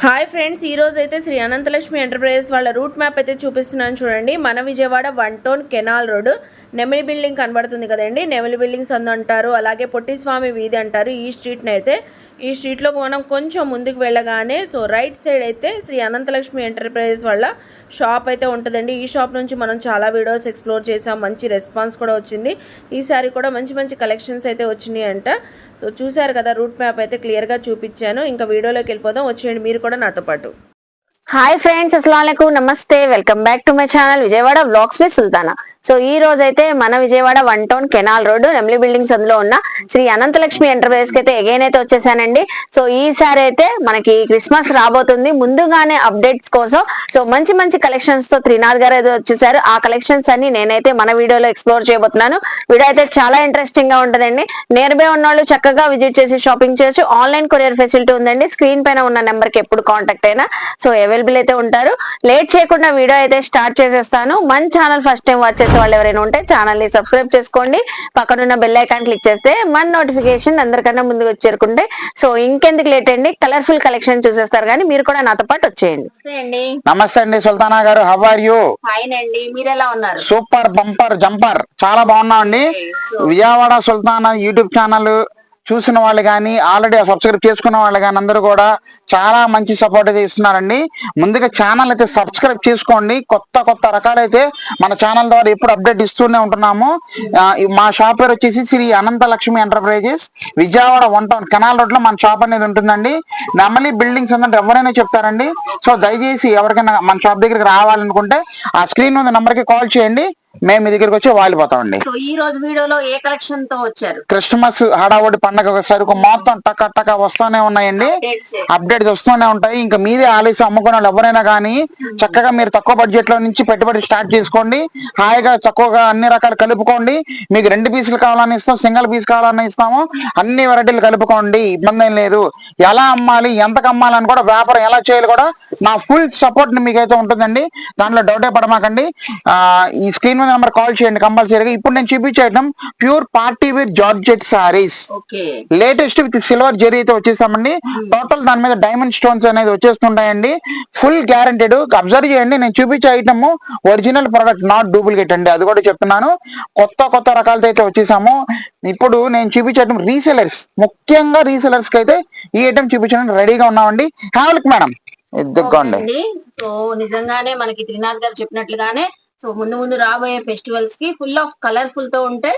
Hi friends, ఈ రోజు అయితే శ్రీ అనంతలక్ష్మి ఎంటర్ప్రైజెస్ వాళ్ళ రూట్ మ్యాప్ అయితే చూపిస్తున్నాను చూడండి. మన Vijayawada 1 town canal road Nemili building కనబడుతుంది కదండి. నెమిలి బిల్డింగ్స్ అంటారు, అలాగే పొట్టిస్వామి వీధి అంటారు. ఈ స్ట్రీట్లో మనం కొంచెం ముందుకు వెళ్ళగానే రైట్ సైడ్ అయితే శ్రీ అనంతలక్ష్మి ఎంటర్ప్రైజెస్ వాళ్ళ షాప్ అయితే ఉంటుందండి. ఈ షాప్ నుంచి మనం చాలా వీడియోస్ ఎక్స్ప్లోర్ చేసాం, మంచి రెస్పాన్స్ కూడా వచ్చింది. ఈసారి కూడా మంచి మంచి కలెక్షన్స్ అయితే వచ్చినాయి అంట. చూసారు కదా, రూట్ మ్యాప్ అయితే క్లియర్గా చూపించాను. ఇంకా వీడియోలోకి వెళ్ళిపోదాం, వచ్చేయండి మీరు కూడా నాతో పాటు. హాయ్ ఫ్రెండ్స్, అస్సలాముఅలైకుం, నమస్తే, welcome back to my channel Vijayawada vlogs with Sultana. ఈ రోజు అయితే మన Vijayawada 1 town canal road Nemili buildings అందులో ఉన్న శ్రీ అనంతలక్ష్మి ఎంటర్ప్రైజెస్ కి అయితే అగైన్ అయితే వచ్చేసానండి. ఈసారి అయితే మనకి క్రిస్మస్ రాబోతుంది. ముందుగానే అప్డేట్స్ కోసం మంచి మంచి కలెక్షన్స్ తో త్రినాథ్ గారు అయితే వచ్చేసారు. ఆ కలెక్షన్స్ అన్ని నేనైతే మన వీడియోలో ఎక్స్ప్లోర్ చేయబోతున్నాను. వీడియో అయితే చాలా ఇంట్రెస్టింగ్ గా ఉంటుందండి. నియర్ బై ఉన్న వాళ్ళు చక్కగా విజిట్ చేసి షాపింగ్ చేయొచ్చు. ఆన్లైన్ కొరియర్ ఫెసిలిటీ ఉందండి. స్క్రీన్ పైన ఉన్న నెంబర్ కి ఎప్పుడు కాంటాక్ట్ అయినా అవైలబుల్ అయితే ఉంటారు. లేట్ చేయకుండా వీడియో అయితే స్టార్ట్ చేసేస్తాను. మన ఛానల్ ఫస్ట్ టైం వాచ్ వాళ్ళు ఎవరైనా ఉంటే ఛానల్ ని సబ్స్క్రైబ్ చేసుకోండి. పక్కనున్న బెల్ ఐకాన్ క్లిక్ చేస్తే మన నోటిఫికేషన్ అందరికన్నా ముందుకు చేరుకుంటే ఇంకెందుకు లేట్ అండి, కలర్ఫుల్ కలెక్షన్ చూసేస్తారు. కానీ మీరు కూడా నాతో పాటు వచ్చేయండి. నమస్తే అండి సుల్తానా గారు, హౌ ఆర్ యూ? ఫైన్ అండి, మీరు ఎలా ఉన్నారు? సూపర్ బంపర్ జంపర్, చాలా బాగున్నాం అండి. విజయవాడ సుల్తానా యూట్యూబ్ ఛానల్ చూసిన వాళ్ళు కానీ, ఆల్రెడీ సబ్స్క్రైబ్ చేసుకున్న వాళ్ళు కానీ అందరూ కూడా చాలా మంచి సపోర్ట్ అయితే ఇస్తున్నారండి. ముందుగా ఛానల్ అయితే సబ్స్క్రైబ్ చేసుకోండి. కొత్త కొత్త రకాలైతే మన ఛానల్ ద్వారా ఎప్పుడు అప్డేట్ ఇస్తూనే ఉంటున్నాము. మా షాప్ పేరు వచ్చేసి Shri Ananthalakshmi enterprises, Vijayawada 1 town canal road లో మన షాప్ అనేది ఉంటుందండి. నెమలి బిల్డింగ్స్ అంటే ఎవరైనా చెప్తారండి. దయచేసి ఎవరికైనా మన షాప్ దగ్గరికి రావాలనుకుంటే ఆ స్క్రీన్ మీద నెంబర్ కి కాల్ చేయండి, మేము మీ దగ్గరికి వచ్చి వాలిపోతామండి. ఈ రోజు వీడియోలో ఏ కలెక్షన్ తో వచ్చారు? క్రిస్మస్ హడావుడి పండగ సరుకు మొత్తం టక టక వస్తూనే ఉన్నాయండి. అప్డేట్స్ వస్తూనే ఉంటాయి. ఇంకా మీదే ఆలస్యం అమ్ముకునే వాళ్ళు ఎవరైనా కానీ చక్కగా మీరు తక్కువ బడ్జెట్ లో నుంచి పెట్టుబడి స్టార్ట్ చేసుకోండి. హాయిగా తక్కువగా అన్ని రకాలు కలుపుకోండి. మీకు 2 పీసులు కావాలని ఇస్తాం, సింగిల్ పీస్ కావాలని ఇస్తాము. అన్ని వెరైటీలు కలుపుకోండి, ఇబ్బంది ఏం లేదు. ఎలా అమ్మాలి, ఎంతకు అమ్మాలని కూడా, వ్యాపారం ఎలా చేయాలి కూడా నా ఫుల్ సపోర్ట్ మీకైతే ఉంటుందండి. దాంట్లో డౌటే పడమాకండి. ఈ స్క్రీన్ నెంబర్ కాల్ చేయండి కంపల్సరీగా. ఇప్పుడు నేను చూపించేయడం pure party wear georgette sarees, latest with silver zari అయితే వచ్చేసామండి. టోటల్ దాని మీద డైమండ్ స్టోన్స్ అనేది వచ్చేస్తుంటాయండి. Full guaranteed. అబ్జర్వ్ చేయండి, నేను చూపించే item original product, not duplicate అండి, అది కూడా చెప్తున్నాను. కొత్త కొత్త రకాలతో అయితే వచ్చేసాము. ఇప్పుడు నేను చూపించే ఐటమ్ రీసెలర్స్, ముఖ్యంగా రీసెలర్స్ కి అయితే ఈ ఐటమ్ చూపించడానికి రెడీగా ఉన్నామండి. హావల్క్ మేడం, ఇదిగోండి. నిజంగానే మనకి త్రినాథ్ గారు చెప్పినట్లుగానే ముందు ముందు రాబోయే ఫెస్టివల్స్ కి ఫుల్ ఆఫ్ కలర్ఫుల్ తో ఉంటాయి.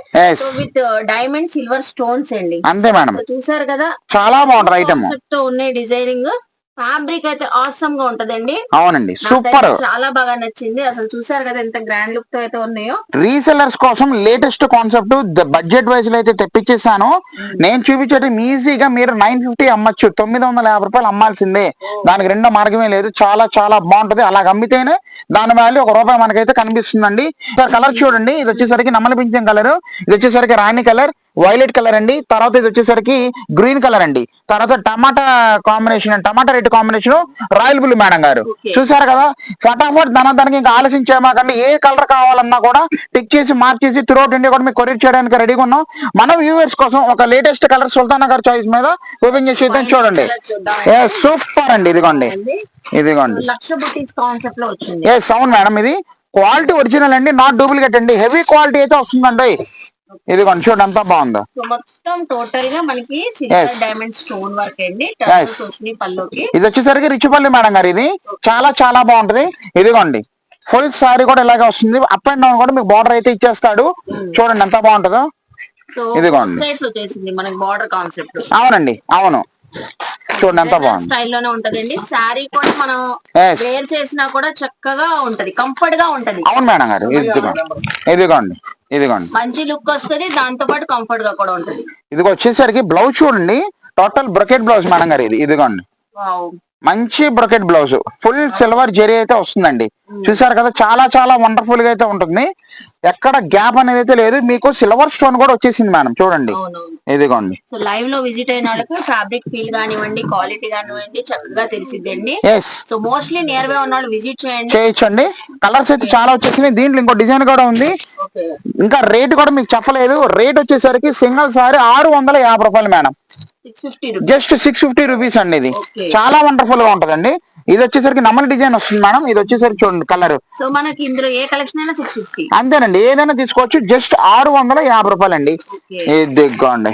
విత్ డైమండ్ సిల్వర్ స్టోన్స్ అండి. అంతే మేడం, చూసారు కదా, చాలా బాగుంటుంది ఐటమ్. తో ఉన్నాయి డిజైనింగ్. ఫ్యాబ్రిక్ అయితే ఆసమ్ గా ఉంటదండి. అవునండి, సూపర్, చాలా బాగా నచ్చింది. అసలు చూసారు కదా ఎంత గ్రాండ్ లుక్ తో అయితే ఉన్నాయో. రీసెలర్స్ కోసం లేటెస్ట్ కాన్సెప్ట్ బడ్జెట్ వైజ్ లో అయితే తెప్పించేసాను. నేను చూపించడం ఈజీగా మీరు 950 అమ్మచ్చు, 950 రూపాయలు అమ్మాల్సిందే. దానికి రెండో మార్గమే లేదు. చాలా చాలా బాగుంటది. అలాగ అమ్మితేనే దాని వాల్యూ ₹1 మనకైతే కనిపిస్తుందండి. కలర్ చూడండి, ఇది వచ్చేసరికి నమ్మల పింఛం కలర్, ఇది వచ్చేసరికి రాణి కలర్, వైలెట్ కలర్ అండి. తర్వాత ఇది వచ్చేసరికి గ్రీన్ కలర్ అండి. తర్వాత టమాటా కాంబినేషన్, టమాటా red combination, royal blue madam గారు. చూసారు కదా, ఫటాఫట్ దానికి ఇంకా ఆలోచించేమాకండి. ఏ కలర్ కావాలన్నా కూడా టిక్ చేసి మార్క్ చేసి త్రూఅవుట్ ఇండియా కూడా మీకు కొరియర్ చేయడానికి రెడీగా ఉన్నాం. మన వ్యూవర్స్ కోసం ఒక లేటెస్ట్ కలర్ సుల్తానా గారి చాయిస్ మీద ఓపెన్ చేసి చూడండి. సూపర్ అండి, ఇదిగోండి, ఇదిగోండి. అవును మేడం, ఇది క్వాలిటీ ఒరిజినల్ అండి, నాట్ డూప్లికేట్ అండి. హెవీ క్వాలిటీ అయితే వస్తుందండి. ఇదిగోండి చూడండి ఎంత బాగుందో. మొత్తం టోటల్ గా మనకి డైమండ్ స్టోన్ వర్క్ అండి. ఇది వచ్చేసరికి రిచిపల్లి మేడం గారు. ఇది చాలా చాలా బాగుంటది. ఇదిగోండి ఫుల్ సారీ కూడా ఇలాగే వస్తుంది. అప్ అండ్ డౌన్ కూడా మీకు బార్డర్ అయితే ఇచ్చేస్తాడు. చూడండి ఎంత బాగుంటుందో. ఇదిగోండి, అవునండి, అవును, చూడండి ఎంత బాగుంది. స్టైల్లోనే ఉంటదండి. శారీ కూడా మనం వేర్ చేసినా కూడా చక్కగా ఉంటది, కంఫర్ట్ గా ఉంటది. అవును మేడం గారు, ఇదిగోండి, ఇదిగోండి, మంచి లుక్ వస్తుంది. దాంతో పాటు కంఫర్ట్ గా కూడా ఉంటది. ఇది వచ్చేసరికి బ్లౌజ్ చూడండి, టోటల్ బ్రొకెట్ బ్లౌజ్ మేడం గారు. ఇదిగోండి, మంచి brocade blouse, full silver zari అయితే వస్తుందండి. చూసారు కదా, చాలా చాలా వండర్ఫుల్ గా అయితే ఉంటుంది. ఎక్కడ గ్యాప్ అనేది అయితే లేదు. మీకు సిల్వర్ స్టోన్ కూడా వచ్చేసింది మేడం, చూడండి. ఇదిగోండి, లైవ్ లో విజిట్ అయిన వాళ్ళకి ఫ్యాబ్రిక్ ఫీల్ కానివ్వండి, క్వాలిటీ కానివ్వండి చక్కగా తెలిసిద్దండి. మోస్ట్లీ నియర్ బై ఉన్న వాళ్ళు విజిట్ చేయొచ్చండి. కలర్స్ అయితే చాలా వచ్చేసినాయి. దీంట్లో ఇంకో డిజైన్ కూడా ఉంది. ఇంకా రేట్ కూడా మీకు చెప్పలేదు. రేట్ వచ్చేసరికి సింగిల్ సారీ 650 రూపాయలు మేడం. 650 జస్ట్ 650 రూపీస్ అండి. ఇది Okay. చాలా వండర్ఫుల్ గా ఉంటదండి. ఇది వచ్చేసరికి నమ్మల డిజైన్ వస్తుంది మేడం. ఇది వచ్చేసరికి చూడండి కలర్. సో మనకి ఇందులో ఏ కలెక్షన్ అయినా 650. అంతేనండి, ఏదైనా తీసుకోవచ్చు. జస్ట్ 650 రూపాయలు అండి. Okay. ఇది అండి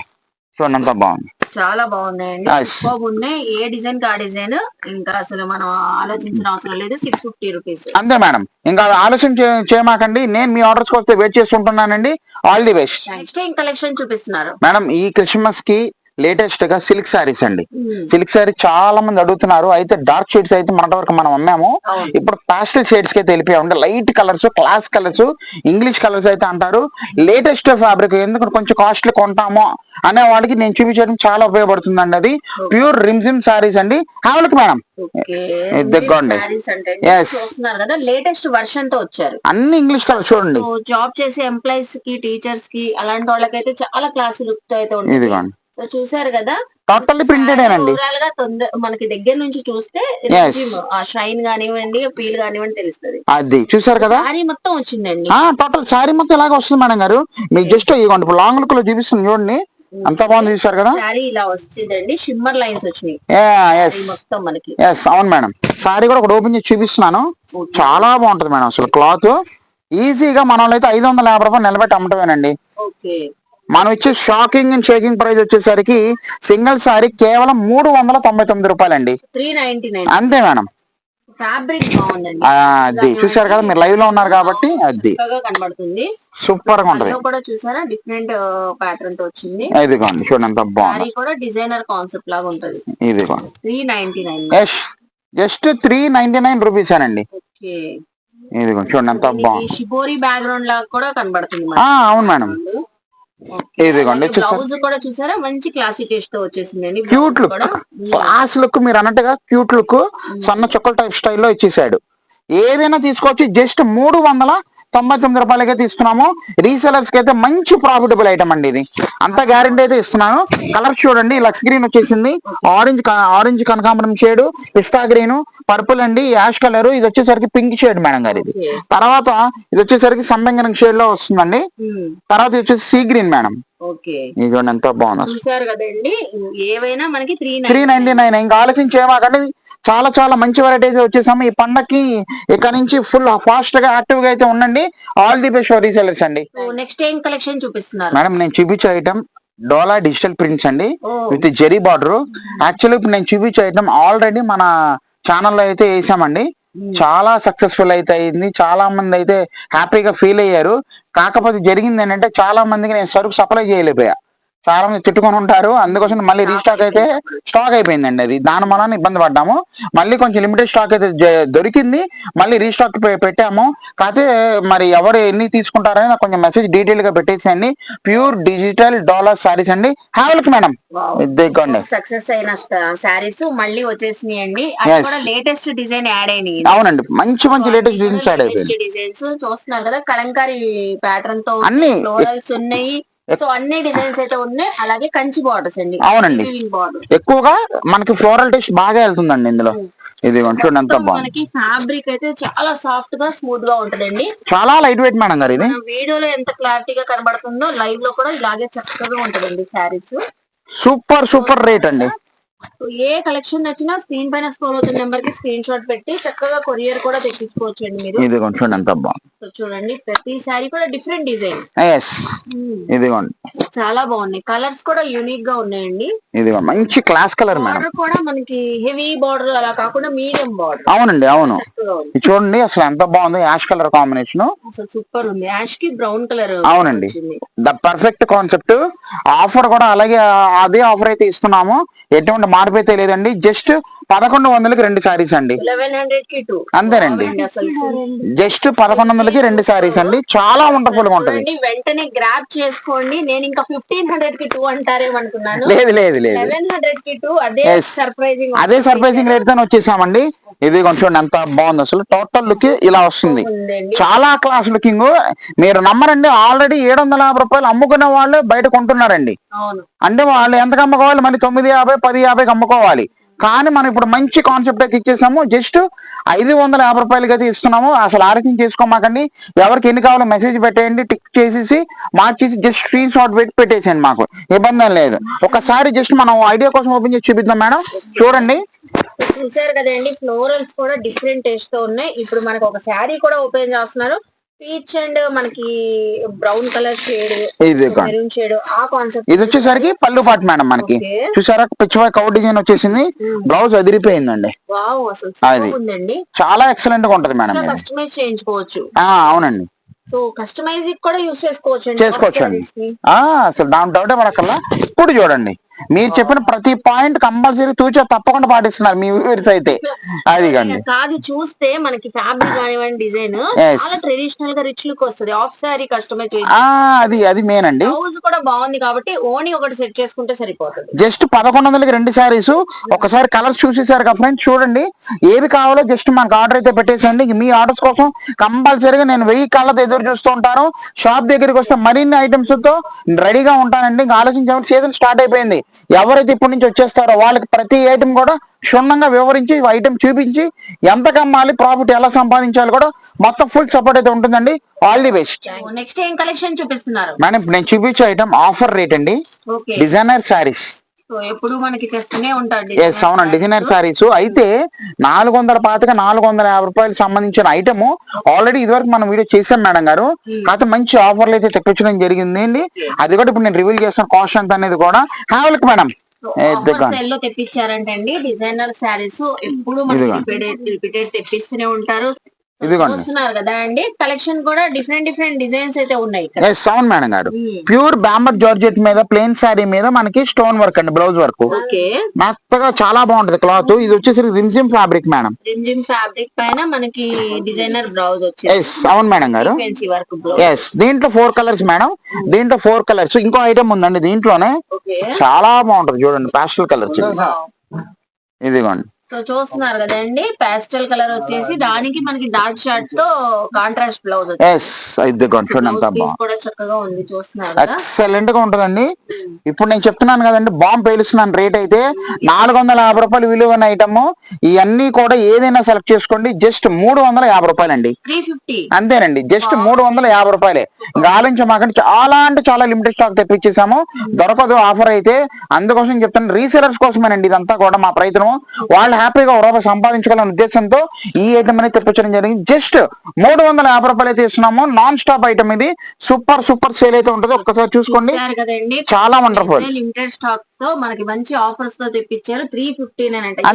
చూడండి ఎంత బాగుంది. చాలా బాగున్నాయండి. Nice. సూపర్ ఉన్నాయి. ఏ డిజైన్ కా డిజైన్ ఇంకా అసలు మనం ఆలోచించిన అవసరం లేదు. 650 రూపీస్. అంతే మేడం, ఇంకా ఆలోచన చేయమాకండి. నేను మీ ఆర్డర్స్ వస్తే వెయిట్ చేస్తుంటున్నానండి. All the best. నెక్స్ట్ ఏం కలెక్షన్ చూపిస్తున్నారు? మేడం ఈ క్రిస్మస్ కి లేటెస్ట్ గా సిల్క్ సారీస్ అండి. సిల్క్ సారీ చాలా మంది అడుగుతున్నారు. అయితే డార్క్ షేడ్స్ అయితే మన వరకు మనం అమ్మాము. అవును. ఇప్పుడు పాస్టల్ షేడ్స్ కి అయితే వెళ్ళిపోయామండి. Light colours, class colours, English colours అయితే అంటారు. లేటెస్ట్ ఫ్యాబ్రిక్, ఎందుకంటే కొంచెం కాస్ట్లీ కొంటాము అనే వాళ్ళకి నేను చూపించడం చాలా ఉపయోగపడుతుందండి. అది ప్యూర్ రిమ్జిమ్ సారీస్ అండి. హావలకు మేడం ఇదిగోండి. Yes. చూస్తున్నారు కదా, లేటెస్ట్ వర్షన్ తో వచ్చారు. అన్ని ఇంగ్లీష్ కలర్ చూడండి. జాబ్ చేసే ఎంప్లాయీస్ కి, టీచర్స్ కి, అలాంటి వాళ్ళకైతే చాలా క్లాస్ లుక్ తో అయితే ఉంటుంది. ఇదిగోండి సో చూసారు కదా, టోటల్లీ ప్రింటెడ్ ఏనండి. ఓవరాల్ గా మనకి దగ్గర నుంచి చూస్తే Yes. ఆ షైన్ కానివ్వండి, ఫీల్ కానివ్వండి తెలుస్తుంది. అది చూసారు కదా, సారీ మొత్తం వచ్చిందండి. టోటల్ సారీ మొత్తం ఇలాగ వస్తుంది మేడం గారు. మీకు జస్ట్ ఇవ్వండి ఇప్పుడు లాంగ్ లుక్ లో చూపిస్తుంది చూడండి, అంత బాగుంది. చూసారు కదా, సారీ ఇలా వస్తుందండి. షిమ్మర్ లైన్స్ వచ్చినాయి ఎస్ మొత్తం మనకి. ఎస్ అవును మేడం. సారీ కూడా ఒకటి ఓపెన్ చేసి చూపిస్తున్నాను. చాలా బాగుంటది మేడం. అసలు క్లాత్ ఈజీగా మన వాళ్ళు అయితే 550 రూపాయలు నిలబెట్టి అమ్మటమేనండి. ఓకే, మనం ఇచ్చే షాకింగ్ అండ్ షేకింగ్ ప్రైస్ వచ్చేసరికి సింగిల్ సారీ కేవలం 399 రూపాయలండి. 399. అంతే మేడం. ఫ్యాబ్రిక్ బాగుందండి. అది చూసారు కదా, మీరు లైవ్ లో ఉన్నారు కాబట్టి అది చక్కగా కనబడుతుంది. సూపర్ గా ఉంటది. పళ్ళు కూడా చూసారా, డిఫరెంట్ ప్యాటర్న్ తో వచ్చింది. ఇదిగోండి చూడండి ఎంత బాగుంది. సారీ కూడా డిజైనర్ కాన్సెప్ట్ లాగా ఉంటది. ఇదిగోండి 399. ఎస్ జస్ట్ 399 రూపీస్ అండి. ఓకే, ఇదిగోండి చూడండి ఎంత బాగుంది. షిబోరి బ్యాక్గ్రౌండ్ లాగా కూడా కనబడుతుంది. అవును మేడం. ఇదిగోండి బ్లౌజ్ కూడా చూసారా, మంచి క్లాసీ టేస్ట్ తో వచ్చేసిందండి. క్యూట్ లుక్, క్లాస్ లుక్, మీరు అన్నట్టుగా క్యూట్ లుక్, సన్న చుక్కల టైప్ స్టైల్లో ఇచ్చేసాడు. ఏదైనా తీసుకోవచ్చు. జస్ట్ 399 రూపాయలకే తీస్తున్నాము. రీసెలర్స్ కి అయితే మంచి ప్రాఫిటబుల్ ఐటమ్ అండి. ఇది అంత గ్యారెంటీ అయితే ఇస్తున్నాను. కలర్ చూడండి, లక్స్ గ్రీన్ వచ్చేసింది, ఆరెంజ్ కనకాంబరం షేడ్, పిస్తా గ్రీన్, పర్పుల్ అండి, యాష్ కలర్, ఇది వచ్చేసరికి పింక్ షేడ్ మేడం గారు. ఇది తర్వాత ఇది వచ్చేసరికి సంబంగనం షేడ్ లో వస్తుందండి. తర్వాత ఇది వచ్చేసి సీ గ్రీన్ మేడం. ఓకే, ఇది చూడండి ఎంత బాగుంది. చూసారు కదండి, ఏవైనా మనకి 399. ఇంకా ఆలోచించేమాకండి, చాలా చాలా మంచి వెరైటీస్ వచ్చేసాము ఈ పండక్కి. ఇక్కడ నుంచి ఫుల్ ఫాస్ట్ గా యాక్టివ్ గా అయితే ఉండండి. ఆల్ ది బెస్ట్ రీసెలర్స్ అండి. నెక్స్ట్ ఏం కలెక్షన్ చూపిస్తున్నారు మేడం నేను చూపించే ఐటమ్ డోలా డిజిటల్ ప్రింట్స్ అండి, విత్ జెరీ బార్డర్. యాక్చువల్లీ ఇప్పుడు నేను చూపించే ఐటమ్ ఆల్రెడీ మన ఛానల్లో అయితే వేసామండి. చాలా సక్సెస్ఫుల్ అయితే అయింది. చాలా మంది అయితే హ్యాపీగా ఫీల్ అయ్యారు. కాకపోతే జరిగింది ఏంటంటే, చాలా మందికి నేను సరుకు సప్లై చేయలేకపోయా. చాలా మంది తిట్టుకొని ఉంటారు. అందుకోసం మళ్ళీ రీస్టాక్ అయితే స్టాక్ అయిపోయిందండి. అది దాని వలన ఇబ్బంది పడ్డాము. మళ్ళీ కొంచెం లిమిటెడ్ స్టాక్ అయితే దొరికింది. మళ్ళీ రీస్టాక్ పెట్టాము. కాకపోతే మరి ఎవరు ఎన్ని తీసుకుంటారని నాకు కొంచెం మెసేజ్ డీటెయిల్ గా పెట్టేసేయండి. ప్యూర్ డిజిటల్ డాలర్ సారీస్ అండి. హ్యావెల్కి మేడం ఇదిగోండి. సక్సెస్ అయిన సారీస్ మళ్ళీ వచ్చేసినాయండి. అది Yes. కూడా లేటెస్ట్ డిజైన్ యాడ్ అయినాయి. అవునండి, మంచి మంచి లేటెస్ట్ డిజైన్స్ యాడ్ అయిపోయింది. డిజైన్స్ చూస్తున్నారు కదా, కలంకారీ ప్యాటర్న్ తో అన్ని ఫ్లోరల్స్ ఉన్నాయి. సో అన్ని డిజైన్స్ అయితే ఉన్నాయి. అలాగే కంచి బార్డర్స్ అండి. అవునండి, బార్డర్ ఎక్కువగా మనకి ఫ్లోరల్ టేస్ట్ బాగా వెళ్తుందండి ఇందులో. ఇది చూడండి ఎంత బాగుంది. మనకి ఫ్యాబ్రిక్ అయితే చాలా సాఫ్ట్ గా, స్మూత్ గా ఉంటదండి. చాలా లైట్ వెయిట్ మేడం గారు. ఇది వీడియోలో ఎంత క్లారిటీగా కనబడుతుందో లైవ్ లో కూడా ఇలాగే చక్కగా ఉంటదండి శారీస్. సూపర్ రేట్ అండి. ఏ కలెక్షన్ నచ్చినా స్క్రీన్ పైన స్క్రోల్ అవుతున్న నెంబర్ కి స్క్రీన్ షాట్ పెట్టి చక్కగా కొరియర్ కూడా తెప్పించుకోవచ్చు అండి మీరు. ఇది చూడండి ఎంత బాగుంది. సో చూడండి, ప్రతి సారీ కూడా డిఫరెంట్ డిజైన్. ఎస్ ఇదిగోండి, చాలా బాగున్నాయి. కలర్స్ కూడా యూనిక్ గా ఉన్నాయండి. ఇదిగో మంచి క్లాస్ కలర్ మేడం. బార్డర్ కూడా మనకి హెవీ బార్డర్ అలా కాకుండా మీడియం బార్డర్. అవునండి అవును. చక్కగా ఉంది. ఇది చూడండి అసలు ఎంత బాగుంది. యాష్ కలర్ కాంబినేషన్ అసలు సూపర్ ఉంది. యాష్ కి బ్రౌన్ కలర్. అవునండి, ద పర్ఫెక్ట్ కాన్సెప్ట్. ఆఫర్ కూడా అలాగే అదే ఆఫర్ అయితే ఇస్తున్నాము. ఎటువంటి మార్పు అయితే లేదండి. జస్ట్ 1100కి 2 సారీస్ అండి. 1100 కి 2. అంతేనండి, అసలు జస్ట్ 1100కి 2 సారీస్ అండి. చాలా వండర్ఫుల్ గా ఉంటది. వెంటనే గ్రాబ్ చేసుకోండి. నేను ఇంకా 1500 కి 2 అంటారేమనుకున్నాను. లేదు 1100 కి 2. అదే Yes. సర్ప్రైజింగ్. అదే సర్ప్రైజింగ్ రేట్ తో వచ్చేసామండి. ఇది కొంచెం ఎంత బాగుంది. అసలు టోటల్ లుక్ ఇలా వస్తుంది. ఉందండి. చాలా క్లాస్ లుకింగ్. మీరు నమ్మరండి, ఆల్రెడీ 750 రూపాయలు అమ్ముకునే వాళ్ళు బయట కొంటున్నారండి. అవును. అంటే వాళ్ళు ఎంతకు అమ్ముకోవాలి, మళ్ళీ 950, 1050కి అమ్ముకోవాలి. కానీ మనం ఇప్పుడు మంచి కాన్సెప్ట్ అయితే ఇచ్చేసాము. జస్ట్ 550 రూపాయలకి అయితే ఇస్తున్నాము. అసలు ఆలోచన చేసుకోమాకండి. ఎవరికి ఎన్ని కావాలో మెసేజ్ పెట్టేయండి, టిక్ చేసేసి మార్చేసి జస్ట్ స్క్రీన్ షాట్ పెట్టి పెట్టేసేయండి. మాకు ఇబ్బంది ఏం లేదు. ఒకసారి జస్ట్ మనం ఐడియా కోసం ఓపెన్ చేసి చూపిద్దాం మేడం. చూడండి, చూసారు కదండి, ఫ్లోరల్స్ కూడా డిఫరెంట్ టేస్ట్ తో ఉన్నాయి. ఇప్పుడు మనకు ఒక శారీ కూడా ఓపెన్ చేస్తున్నారు. పీచ్ అండ్ మనకి బ్రౌన్ కలర్ షేడ్, ఇది మెరూన్ షేడ్, ఆ కాన్సెప్ట్. ఇది వచ్చేసరికి పళ్ళు పాటు మేడం. మనకి చూసారా పిచ్చివాయి కౌ డిజైన్ వచ్చేసింది. బ్లౌజ్ అదిరిపోయిందండి. వావ్, అసలు అది సూపర్ ఉందండి. చాలా ఎక్సలెంట్ గా ఉంటది మేడం. కస్టమైజ్ చేయించుకోవచ్చు. అవునండి, సో కస్టమైజ్ కూడా యూస్ చేసుకోవచ్చు చేసుకోవచ్చండి. అసలు దాని డౌటే పడకల్లా. ఇప్పుడు చూడండి, మీరు చెప్పిన ప్రతి పాయింట్ కంపల్సరీ తూచా తప్పకుండా పాటిస్తున్నారు మీ వ్యూవర్స్ అయితే. అది కండి కాదు, చూస్తే మనకి ఫ్యాబ్రిక్ కానివ్వండి, డిజైన్ చాలా ట్రెడిషనల్ గా రిచ్ లుక్ వస్తుంది. ఆఫ్ సారీ కస్టమైజ్ అది మెయిన్ అండి. బ్లౌజ్ కూడా బాగుంది కాబట్టి ఓనీ ఒకటి సెట్ చేసుకుంటే సరిపోతుంది. జస్ట్ 1100కి 2 శారీస్. ఒకసారి కలర్స్ చూసేసారు కదా ఫ్రెండ్స్. చూడండి, ఏది కావాలో జస్ట్ మనకు ఆర్డర్ అయితే పెట్టేసండి. మీ ఆర్డర్స్ కోసం కంపల్సరీగా నేను 1000 కళ్ళతో ఎదురు చూస్తూ ఉంటాను. షాప్ దగ్గరికి వస్తే మరిన్ని ఐటమ్స్ తో రెడీగా ఉంటానండి. ఇంకా ఆలోచించాలి, సీజన్ స్టార్ట్ అయిపోయింది. ఎవరైతే ఇప్పటి నుంచి వచ్చేస్తారో వాళ్ళకి ప్రతి ఐటమ్ కూడా క్షుణ్ణంగా వివరించి ఐటమ్ చూపించి ఎంత కమ్మాలి, ప్రాఫిట్ ఎలా సంపాదించాలి కూడా మొత్తం ఫుల్ సపోర్ట్ అయితే ఉంటుందండి. All the best. నెక్స్ట్ ఏం కలెక్షన్ చూపిస్తున్నారు మేడం? నేను చూపించే ఐటమ్ ఆఫర్ రేట్ అండి. డిజైనర్ శారీస్ ఎప్పుడు మనకి తెస్తూనే ఉంటారు. అవునండి, డిజైనర్ శారీస్ అయితే 425 450 రూపాయలు సంబంధించిన ఐటమ్ ఆల్రెడీ ఇదివరకు మనం వీడియో చేసాం మేడం గారు. కాకపోతే మంచి ఆఫర్లు అయితే తెప్పించడం జరిగింది అండి. అది కూడా ఇప్పుడు నేను రివీల్ చేస్తాను. కాస్ట్ ఎంత అనేది కూడా హ్యావెల్క్ మేడం తెప్పించారంటే అండి. డిజైనర్ శారీస్ ఎప్పుడు రిపీటెడ్ తెప్పిస్తూనే ఉంటారు. చూస్తున్నారు కదా అండి, కలెక్షన్ కూడా డిఫరెంట్ డిజైన్స్ అయితే ఉన్నాయి. అవును మేడం గారు. ప్యూర్ బాంబర్ జార్జెట్ మీద ప్లెయిన్ శారీ మీద మనకి స్టోన్ వర్క్ అండి, బ్లౌజ్ వర్క్ మెత్తగా చాలా బాగుంటది క్లాత్. ఇది వచ్చేసరికి Rimjhim fabric madam. Rimjhim fabric పైన మనకి డిజైనర్ బ్లౌజ్ వచ్చింది. అవును మేడం గారు. దీంట్లో 4 కలర్స్ మేడం. దీంట్లో 4 కలర్స్. ఇంకో ఐటమ్ ఉందండి దీంట్లోనే, చాలా బాగుంటది. చూడండి, పాస్టల్ కలర్. ఇదిగోండి, సో చూస్తున్నారు కదండి, పాస్టల్ కలర్ వచ్చేసి దానికి మనకి డార్క్ షార్ట్ తో కాంట్రాస్ట్ బ్లౌజ్ కూడా చక్కగా ఉంది. చూస్తున్నారు ఎక్సలెంట్ గా ఉంటదండి. ఇప్పుడు నేను చెప్తున్నాను కదండి, బాంబు పేలుస్తున్నాను. రేట్ అయితే 450 రూపాయలు విలువైన ఐటమ్. ఇవన్నీ కూడా ఏదైనా సెలెక్ట్ చేసుకోండి. జస్ట్ 350 రూపాయలు అండి. 350 అంతేనండి. జస్ట్ 350 రూపాయలే. ఇంకా ఆలోచించమాకండి. చాలా అంటే చాలా లిమిటెడ్ స్టాక్ తెప్పించేసాము. దొరకదు ఆఫర్ అయితే. అందుకోసం చెప్తాను, రీసేలర్స్ కోసమేనండి ఇదంతా కూడా మా ప్రయత్నం. వాళ్ళు హ్యాపీగా రూపాయి సంపాదించుకోవాలనే ఉద్దేశంతో ఈ ఐటమ్ అనేది తెప్పించడం జరిగింది. జస్ట్ 350 రూపాయలు అయితే ఇస్తున్నాము. నాన్ స్టాప్ ఐటమ్ ఇది. సూపర్ సేల్ అయితే ఉంటుంది. ఒక్కసారి చూసుకోండి, చాలా వండర్ఫుల్. లిమిటెడ్ స్టాక్ తో మనకి మంచి ఆఫర్స్ తో తెప్పించారు. 350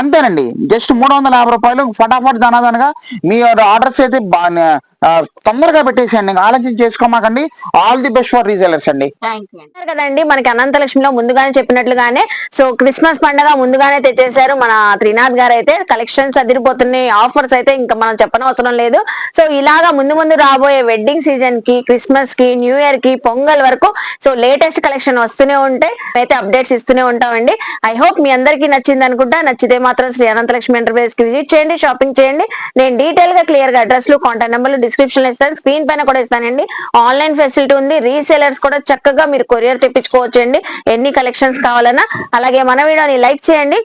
అంతేనండి. జస్ట్ 350 రూపాయలు. ఫటాఫట్ దానాదనగా మీ ఆర్డర్స్ అయితే తొందరగా పెట్టేసేయండి. ఆలోచన చేసుకోమాకండి. All the best for resellers అండి. కదండి, మనకి అనంతలక్ష్మిలో ముందుగానే చెప్పినట్లుగానే సో క్రిస్మస్ పండుగ ముందుగానే తెచ్చేశారు మన త్రినాథ్ గారు. అయితే కలెక్షన్స్ అదిరిపోతున్నాయి. ఆఫర్స్ అయితే ఇంకా మనం చెప్పనవసరం లేదు. సో ఇలాగా ముందు రాబోయే వెడ్డింగ్ సీజన్ కి, క్రిస్మస్ కి, న్యూ ఇయర్ కి, పొంగల్ వరకు సో లేటెస్ట్ కలెక్షన్ వస్తూనే ఉంటాయి. అయితే అప్డేట్స్ ఇస్తూనే ఉంటామండి. ఐ హోప్ మీ అందరికీ నచ్చింది అనుకుంటా. నచ్చితే మాత్రం శ్రీ అనంతలక్ష్మి ఎంటర్ప్రైజెస్ కి విజిట్ చేయండి, షాపింగ్ చేయండి. నేను డీటెయిల్ గా క్లియర్ గా అడ్రస్ లు, కాంటాక్ట్ నెంబర్లు డిస్క్రిప్షన్ లో ఇస్తాను, స్క్రీన్ పైన కూడా ఇస్తానండి. ఆన్లైన్ ఫెసిలిటీ ఉంది. రీసేలర్స్ కూడా చక్కగా మీరు కొరియర్ తెప్పించుకోవచ్చండి, ఎన్ని కలెక్షన్స్ కావాలన్నా. అలాగే మన వీడియోని లైక్ చేయండి.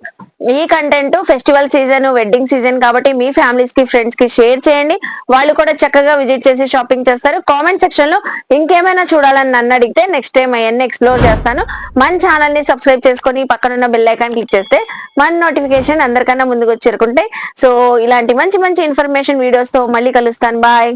ఈ content festival season, wedding season కాబట్టి మీ ఫ్యామిలీస్ కి, ఫ్రెండ్స్ కి షేర్ చేయండి. వాళ్ళు కూడా చక్కగా విజిట్ చేసి షాపింగ్ చేస్తారు. కామెంట్ సెక్షన్ లో ఇంకేమైనా చూడాలని నన్ను అడిగితే నెక్స్ట్ టైం అవన్నీ ఎక్స్ప్లోర్ చేస్తాను. మన ఛానల్ ని సబ్స్క్రైబ్ చేసుకొని పక్కనున్న బెల్ ఐకాన్ క్లిక్ చేస్తే మన నోటిఫికేషన్ అందరికన్నా ముందుకు వచ్చి చేరుకుంటే. సో ఇలాంటి మంచి ఇన్ఫర్మేషన్ వీడియోస్ తో మళ్ళీ కలుస్తాను. బాయ్.